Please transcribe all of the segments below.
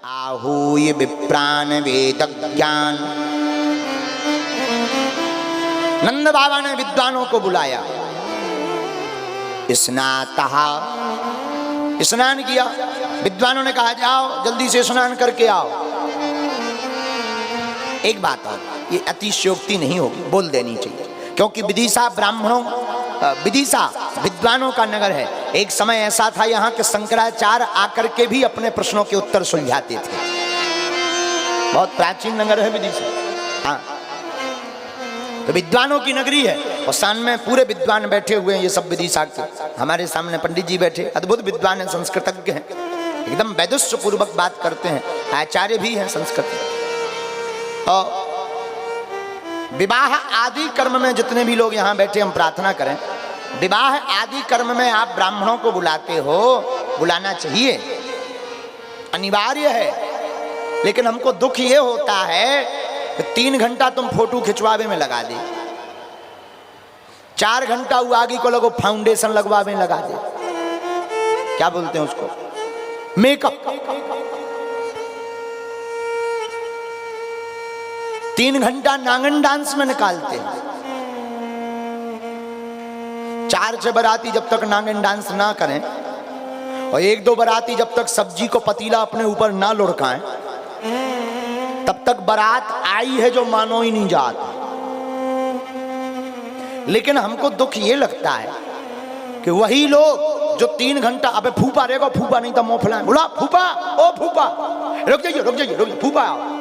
आहूय विप्रान वेदज्ञान। नंद बाबा ने विद्वानों को बुलाया, स्नातः, स्नान किया। विद्वानों ने कहा जाओ जल्दी से स्नान करके आओ। एक बात और, ये अतिशयोक्ति नहीं होगी, बोल देनी चाहिए, क्योंकि विदिशा ब्राह्मणों, विदिशा विद्वानों का नगर है। एक समय ऐसा था यहाँ के शंकराचार्य आकर के भी अपने प्रश्नों के उत्तर सुलझाते थे। बहुत प्राचीन नगर है विदिशा। हाँ, तो विद्वानों की नगरी है और सामने में पूरे विद्वान बैठे हुए हैं। ये सब विदिशा के, हमारे सामने पंडित जी बैठे, अद्भुत विद्वान हैं, संस्कृतज्ञ हैं, एकदम वैदुष्य पूर्वक बात करते हैं, आचार्य भी हैं संस्कृत। और विवाह आदि कर्म में जितने भी लोग यहाँ बैठे, हम प्रार्थना करें, विवाह आदि कर्म में आप ब्राह्मणों को बुलाते हो, बुलाना चाहिए, अनिवार्य है। लेकिन हमको दुख ये होता है कि 3 घंटा तुम फोटो खिंचवावे में लगा दे, 4 घंटा वो आगे को लगो फाउंडेशन लगवावे में लगा दे, क्या बोलते हैं उसको, मेकअप। 3 घंटा नांगन डांस में निकालते हैं। 4 बाराती जब तक नांगन डांस ना करें और 1-2 बाराती जब तक सब्जी को पतीला अपने ऊपर ना लुढ़काएं, तब तक बारात आई है जो मानो ही नहीं जाता। लेकिन हमको दुख ये लगता है कि वही लोग जो 3 घंटा, अबे फूफा रहेगा, फूफा नहीं तो मोफला बोला, फूफा ओ फूफा, रुक जाइए रुक जाइए रुक जाइए, फूफा आओ।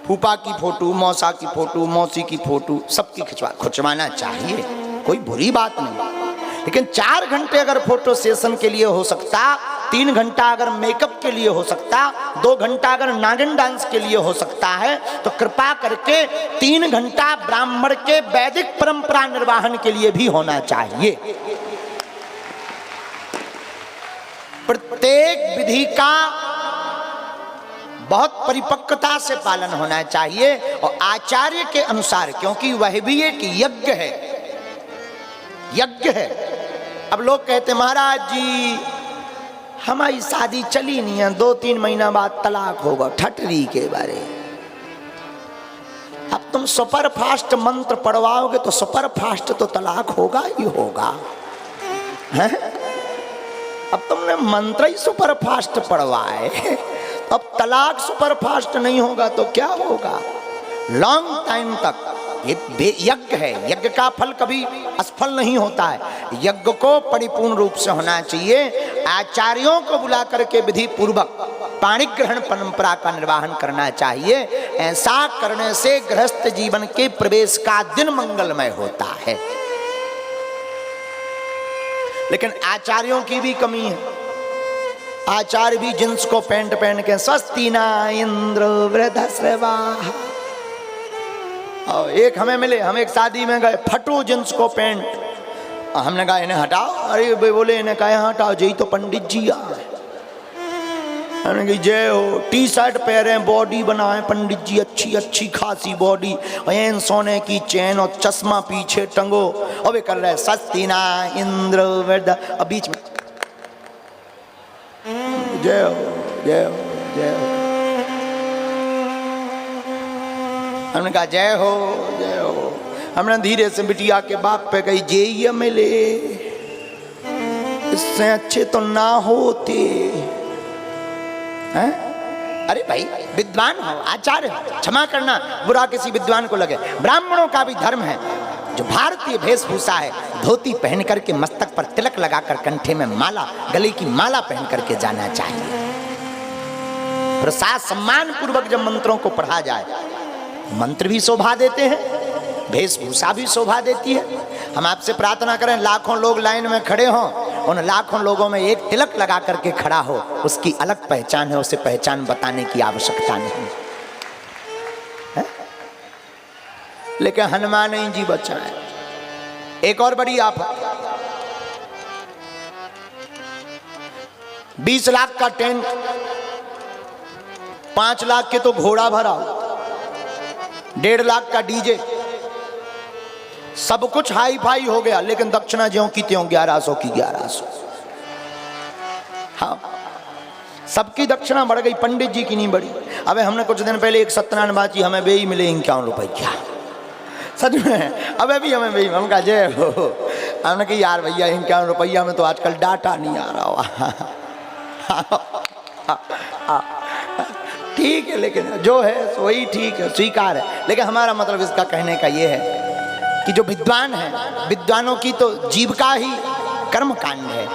फूफा की फोटो, मौसा की फोटो, मौसी की फोटो, सबकी खिंचवाना चाहिए, कोई बुरी बात नहीं। लेकिन 4 घंटे अगर फोटो सेशन के लिए हो सकता, 3 घंटा अगर मेकअप के लिए हो सकता, 2 घंटा अगर नागिन डांस के लिए हो सकता है, तो कृपा करके 3 घंटा ब्राह्मण के वैदिक परंपरा निर्वाहन के लिए भी होना चाहिए। प्रत्येक विधि का बहुत परिपक्वता से पालन होना चाहिए और आचार्य के अनुसार, क्योंकि वह भी एक यज्ञ है, यज्ञ है। अब लोग कहते महाराज जी हमारी शादी चली नहीं है, 2-3 महीना बाद तलाक होगा, ठटरी के बारे। अब तुम सुपर फास्ट मंत्र पढ़वाओगे तो सुपर फास्ट तो तलाक होगा ही होगा, है? अब तुमने मंत्र ही सुपर फास्ट पढ़वाए, अब तलाक सुपर फास्ट नहीं होगा तो क्या होगा? लॉन्ग टाइम तक ये यज्ञ है, यज्ञ का फल कभी असफल नहीं होता है। यज्ञ को परिपूर्ण रूप से होना चाहिए। आचार्यों को बुला करके विधि पूर्वक पाणि ग्रहण परंपरा का निर्वाहन करना चाहिए। ऐसा करने से गृहस्थ जीवन के प्रवेश का दिन मंगलमय होता है। लेकिन आचार्यों की भी कमी है। आचार्य भी जींस को पैंट पहन के स्वस्ति न इंद्र वृद्धश्रवाः। और एक हमें मिले, हम एक शादी में गए, फटो जींस को पैंट, हमने कहा इन्हें हटाओ। अरे बोले इन्हें कहा हटाओ, यही तो पंडित जी आए। हमने कहा जय हो, टी शर्ट पहने, बॉडी बनाए पंडित जी, अच्छी अच्छी खासी बॉडी, और सोने की चैन और चश्मा पीछे टंगो, और वे कर रहे स्वस्ति न इंद्र वृद्ध, और बीच में जय हो जय हो जय हो। हमने कहा जय हो जय हो। हमने धीरे से बिटिया के बाप पे कही जय मिले, इससे अच्छे तो ना होते हैं। अरे भाई विद्वान हो, आचार्य हो, क्षमा करना बुरा किसी विद्वान को लगे। ब्राह्मणों का भी धर्म है, जो भारतीय वेशभूषा है, धोती पहन करके मस्तक पर तिलक लगाकर, कंठे में माला, गले की माला पहन करके जाना चाहिए। प्रसाद सम्मान पूर्वक जब मंत्रों को पढ़ा जाए, मंत्र भी शोभा देते हैं, वेशभूषा भी शोभा देती है। हम आपसे प्रार्थना करें लाखों लोग लाइन में खड़े हों, उन लाखों लोगों में एक तिलक लगा करके खड़ा हो, उसकी अलग पहचान है, उसे पहचान बताने की आवश्यकता नहीं है। लेकिन हनुमान जी बचाए। एक और बड़ी आफत, 20 लाख का टेंट, 5 लाख के तो घोड़ा भरा, 1.5 लाख का डीजे, सब कुछ हाई फाई हो गया, लेकिन दक्षिणा ज्यों की त्यों 1100 की 1100। हाँ, सबकी दक्षिणा बढ़ गई, पंडित जी की नहीं बढ़ी। अबे हमने कुछ दिन पहले एक सत्यनारायण बात की, हमें बेई मिले 51 रुपए क्या, सच में अबे भी हमें बेई, हम कहा जय हो। हमने कहा यार भैया 51 रुपया में तो आजकल डाटा नहीं आ रहा हुआ। ठीक है, लेकिन जो है वही ठीक है, स्वीकार है। लेकिन हमारा मतलब इसका कहने का ये है कि जो विद्वान है, विद्वानों की तो जीविका ही कर्म कांड है।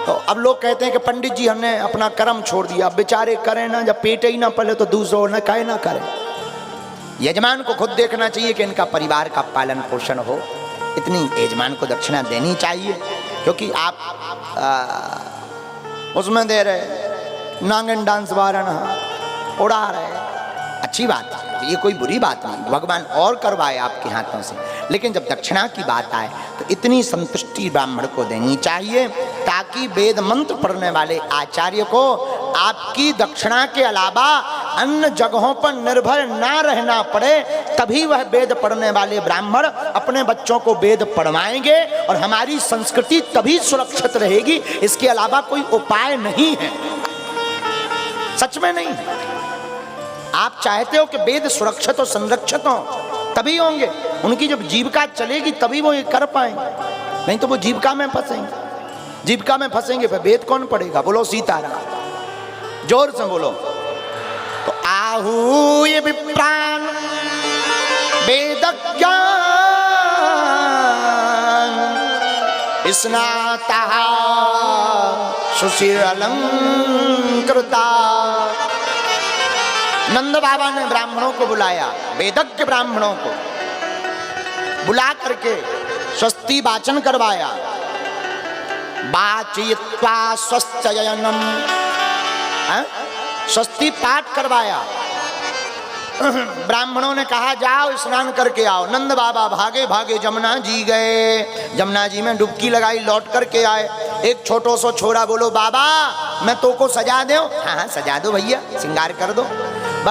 तो अब लोग कहते हैं कि पंडित जी हमने अपना कर्म छोड़ दिया, अब बेचारे करें ना, जब पेट ही ना पले तो दूसरों न कहे ना करें। यजमान को खुद देखना चाहिए कि इनका परिवार का पालन पोषण हो, इतनी यजमान को दक्षिणा देनी चाहिए। क्योंकि आप उसमें दे रहे नांगन डांस वारण उड़ा रहे, अच्छी बात है, ये कोई बुरी बात नहीं, भगवान और करवाए आपके हाथों से। लेकिन जब दक्षिणा की बात आए तो इतनी संतुष्टि ब्राह्मण को देनी चाहिए ताकि वेद मंत्र पढ़ने वाले आचार्य को आपकी दक्षिणा के अलावा अन्य जगहों पर निर्भर ना रहना पड़े। तभी वह वेद पढ़ने वाले ब्राह्मण अपने बच्चों को वेद पढ़वाएंगे और हमारी संस्कृति तभी सुरक्षित रहेगी। इसके अलावा कोई उपाय नहीं है, सच में नहीं। आप चाहते हो कि वेद सुरक्षित और संरक्षित हो, तभी होंगे। उनकी जब जीविका चलेगी तभी वो ये कर पाएंगे, नहीं तो वो जीविका में फंसेंगे। जीविका में फंसेंगे फिर वेद कौन पढ़ेगा? बोलो सीताराम, जोर से बोलो। तो आहू ये विप्राण वेद ज्ञान स्नाता सुशिर अलंकृता। नंद बाबा ने ब्राह्मणों को बुलाया, वेदज्ञ ब्राह्मणों को बुला करके स्वस्ति वाचन करवाया। वाचयित्वा स्वस्त्ययनम, स्वस्ति पाठ करवाया। ब्राह्मणों ने कहा जाओ स्नान करके आओ। नंद बाबा भागे भागे जमुना जी गए, जमुना जी में डुबकी लगाई, लौट करके आए। एक छोटो सो छोरा बोलो बाबा मैं तो को सजा दो। हाँ हाँ सजा दो भैया, श्रृंगार कर दो।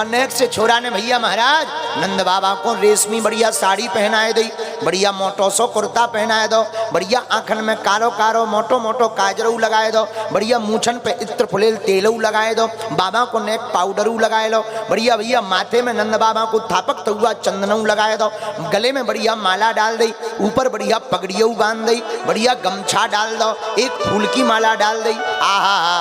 नेक्स्ट से छोरा ने भैया महाराज नंद बाबा को रेशमी बढ़िया साड़ी पहनाए दी, बढ़िया मोटो सो कुर्ता पहनाए दो, बढ़िया आंखन में कारो कारो मोटो मोटो काजरू लगाए दो, बढ़िया मूछन पे इत्र फुलेल तेलऊ लगाए दो, बाबा को नेक पाउडरू लगाए दो, बढ़िया भैया माथे में नंद बाबा को थापक हुआ चंदनऊ लगाए दो, गले में बढ़िया माला डाल दी, ऊपर बढ़िया पगड़ियऊ बांध दी, बढ़िया गमछा डाल दो, एक फूल की माला डाल दी। आहा,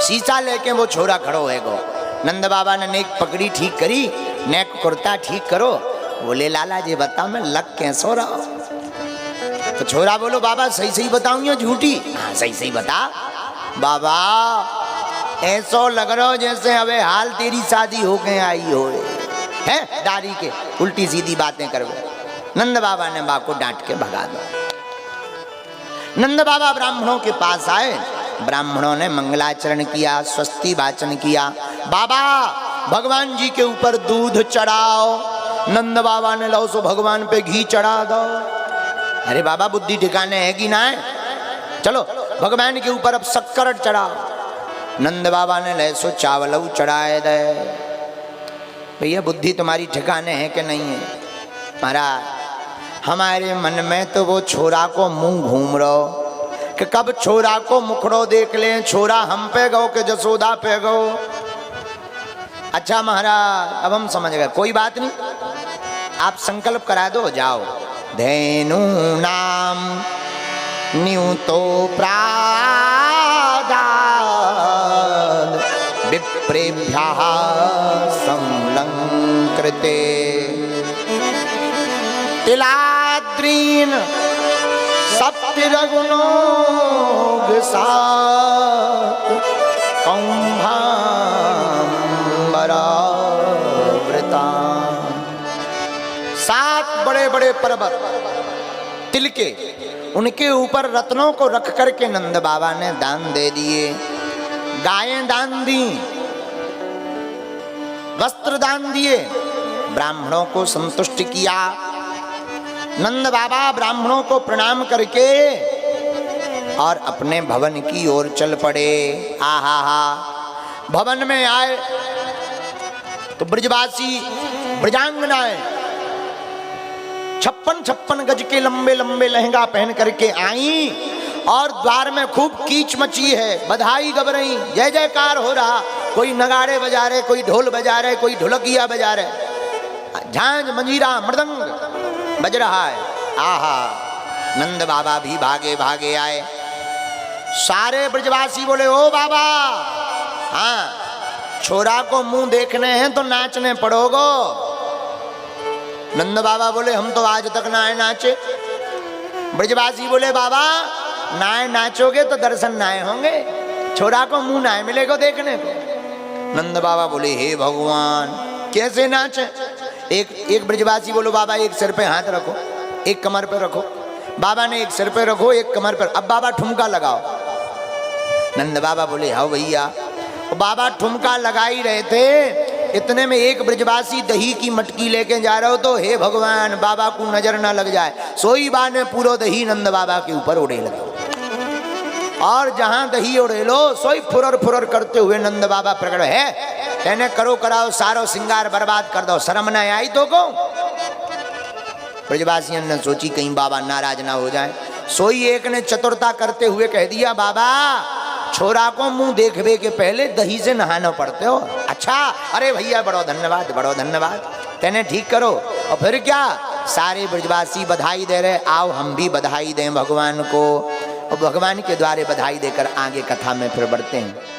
शीशा लेके वो छोरा खड़ो है गो। नंद बाबा ने नेक पगड़ी ठीक करी, नेक कुर्ता ठीक करो। बोले लाला जी बता मैं लग कैसो रहा? तो छोरा बोलो बाबा सही सही बताऊं या झूठी? हाँ सही सही बता। बाबा ऐसो लग रहा जैसे अबे हाल तेरी शादी हो गए आई हो है, दाढ़ी के उल्टी सीधी बातें करवे। नंद बाबा ने बा को डांट के भगा दो। नंद बाबा ब्राह्मणों के पास आए, ब्राह्मणों ने मंगलाचरण किया, स्वस्ति वाचन किया। बाबा भगवान जी के ऊपर दूध चढ़ाओ। नंद बाबा ने लो सो भगवान पे घी चढ़ा दो। अरे बाबा बुद्धि ठिकाने है कि ना है? चलो भगवान के ऊपर अब शक्कर चढ़ाओ। नंद बाबा ने ले सो चावल चढ़ाए दे। भैया बुद्धि तुम्हारी ठिकाने है कि नहीं है? महाराज हमारे मन में तो वो छोरा को मुंह घूम रहो कि कब छोरा को मुखड़ो देख ले, छोरा हम पे गो के जसोदा पे गो। अच्छा महाराज अब हम समझ गए, कोई बात नहीं, आप संकल्प करा दो, जाओ। धेनु नाम न्यूतो प्रादाद विप्रेभ्यः संलंकृते तिलाद्रीन सप्तिरगुणोग सात कौम्भाम्बरावृता। 7 बड़े बड़े पर्वत तिल के, उनके ऊपर रत्नों को रख करके नंद बाबा ने दान दे दिए। गायें दान दी, वस्त्र दान दिए, ब्राह्मणों को संतुष्ट किया। नंद बाबा ब्राह्मणों को प्रणाम करके और अपने भवन की ओर चल पड़े। आहा हा, भवन में आए तो ब्रजवासी ब्रजांगनाएं 56-56 गज के लंबे लंबे लहंगा पहन करके आई और द्वार में खूब कीच मची है, बधाई गब रही, जय जयकार हो रहा। कोई नगाड़े बजा रहे, कोई ढोल बजा रहे, कोई ढोलकिया बजा रहे, झांझ मंजीरा मृदंग बज रहा है। आहा, नंद बाबा भी भागे भागे आए। सारे ब्रजवासी बोले, ओ बाबा, हाँ छोरा को मुंह देखने हैं तो नाचने पड़ोगो। नंद बाबा बोले, हम तो आज तक नाए नाचे। ब्रजवासी बोले, बाबा नाए नाचोगे तो दर्शन नाए होंगे, छोरा को मुंह नाए मिलेगा देखने को। नंद बाबा बोले, हे भगवान कैसे नाचे? एक ब्रजवासी बोलो, बाबा एक सिर पे हाथ रखो, एक कमर पे रखो। बाबा ने एक सिर पे रखो, एक कमर पर। अब बाबा ठुमका लगाओ। नंद बाबा बोले, हाँ भैया। बाबा ठुमका लगा ही रहे थे, इतने में एक ब्रजवासी दही की मटकी लेके जा रहे हो, तो हे भगवान बाबा को नजर ना लग जाए। सोई बा ने पूरा दही नंद बाबा के ऊपर उड़े लगे, और जहां दही उड़े लो सोई फुरर फुरर करते हुए नंद बाबा प्रकट है। कहने, करो कराओ सारो सिंगार बर्बाद कर दो, शर्म न आई तो को। ब्रजवासियों ने सोची कहीं बाबा नाराज ना हो जाए। सोई एक ने चतुरता करते हुए कह दिया, बाबा छोरा को मुंह देखने के पहले दही से नहाना पड़ते हो। अच्छा, अरे भैया बड़ो धन्यवाद, बड़ो धन्यवाद। कहने, ठीक करो। और फिर क्या, सारे ब्रजवासी बधाई दे रहे, आओ हम भी बधाई दें भगवान को। और भगवान के द्वारे बधाई देकर आगे कथा में फिर बढ़ते हैं।